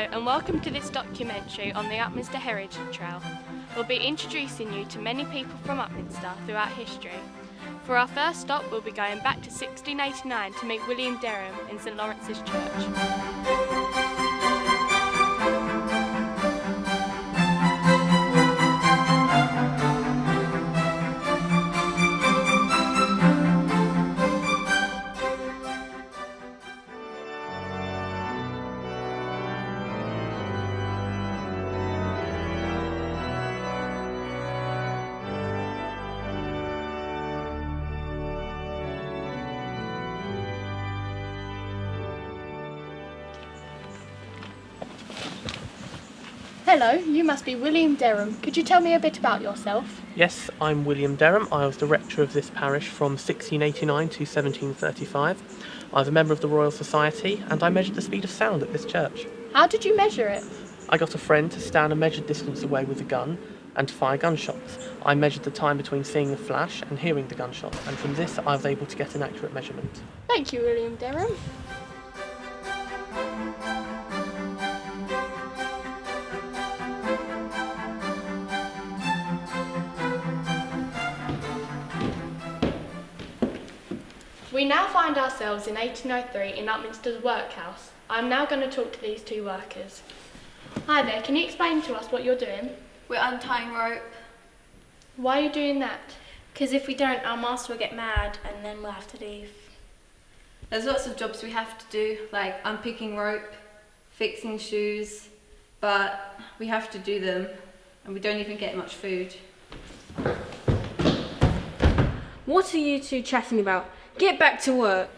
and welcome to this documentary on the Upminster Heritage Trail. We'll be introducing you to many people from Upminster throughout history. For our first stop, we'll be going back to 1689 to meet William Darim in St Lawrence's Church. Hello, you must be William Darim. Could you tell me a bit about yourself? Yes, I'm William Darim. I was the rector of this parish from 1689 to 1735. I was a member of the Royal Society and I measured the speed of sound at this church. How did you measure it? I got a friend to stand a measured distance away with a gun and to fire gunshots. I measured the time between seeing the flash and hearing the gunshot, and from this I was able to get an accurate measurement. Thank you, William Darim. We now find ourselves in 1803 in Upminster's Workhouse. I'm now going to talk to these two workers. Hi there, can you explain to us what you're doing? We're untying rope. Why are you doing that? Because if we don't, our master will get mad and then we'll have to leave. There's lots of jobs we have to do, like unpicking rope, fixing shoes, but we have to do them and we don't even get much food. What are you two chatting about? Get back to work.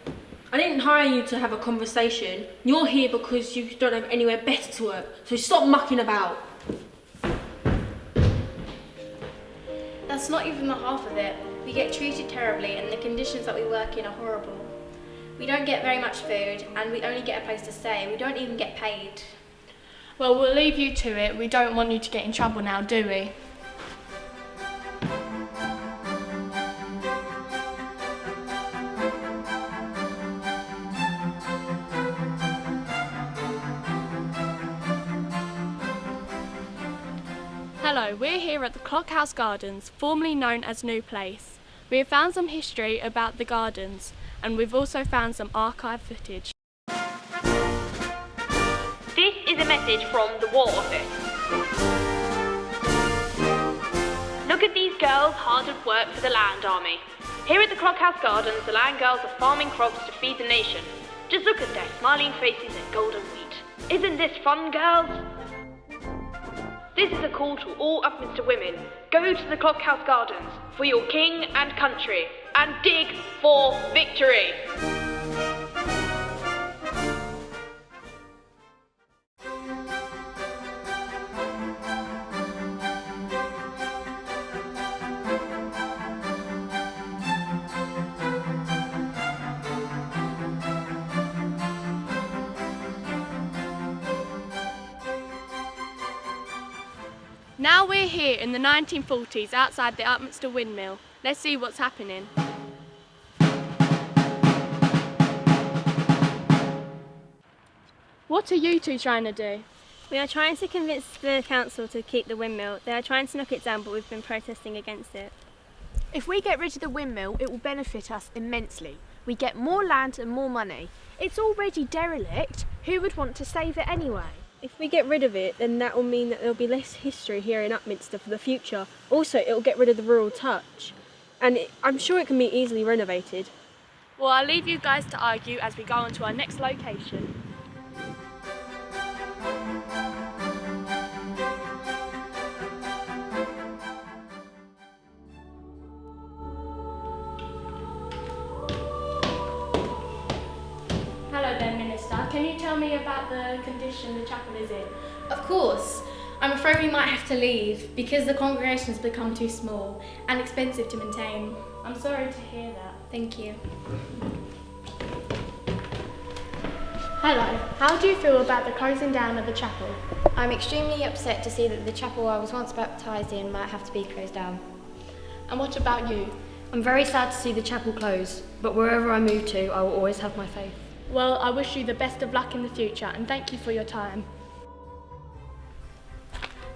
I didn't hire you to have a conversation. You're here because you don't have anywhere better to work, so stop mucking about. That's not even the half of it. We get treated terribly and the conditions that we work in are horrible. We don't get very much food and we only get a place to stay. We don't even get paid. Well, we'll leave you to it. We don't want you to get in trouble now, do we? Hello, we're here at the Clockhouse Gardens, formerly known as New Place. We have found some history about the gardens, and we've also found some archive footage. This is a message from the War Office. Look at these girls hard at work for the Land Army. Here at the Clockhouse Gardens, the land girls are farming crops to feed the nation. Just look at their smiling faces and golden wheat. Isn't this fun, girls? This is a call to all Upminster women. Go to the Clockhouse Gardens for your king and country and dig for victory. Now we're here in the 1940s outside the Upminster Windmill. Let's see what's happening. What are you two trying to do? We are trying to convince the council to keep the windmill. They are trying to knock it down, but we've been protesting against it. If we get rid of the windmill, it will benefit us immensely. We get more land and more money. It's already derelict. Who would want to save it anyway? If we get rid of it, then that will mean that there will be less history here in Upminster for the future. Also, it will get rid of the rural touch. And I'm sure it can be easily renovated. Well, I'll leave you guys to argue as we go on to our next location. Hello there, Minister. Can you tell me about the condition the chapel is in? Of course. I'm afraid we might have to leave because the congregation has become too small and expensive to maintain. I'm sorry to hear that. Thank you. Hello. How do you feel about the closing down of the chapel? I'm extremely upset to see that the chapel I was once baptised in might have to be closed down. And what about you? I'm very sad to see the chapel close, but wherever I move to, I will always have my faith. Well, I wish you the best of luck in the future and thank you for your time.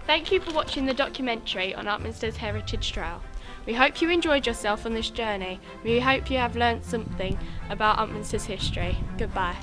Thank you for watching the documentary on Upminster's Heritage Trail. We hope you enjoyed yourself on this journey. We hope you have learnt something about Upminster's history. Goodbye.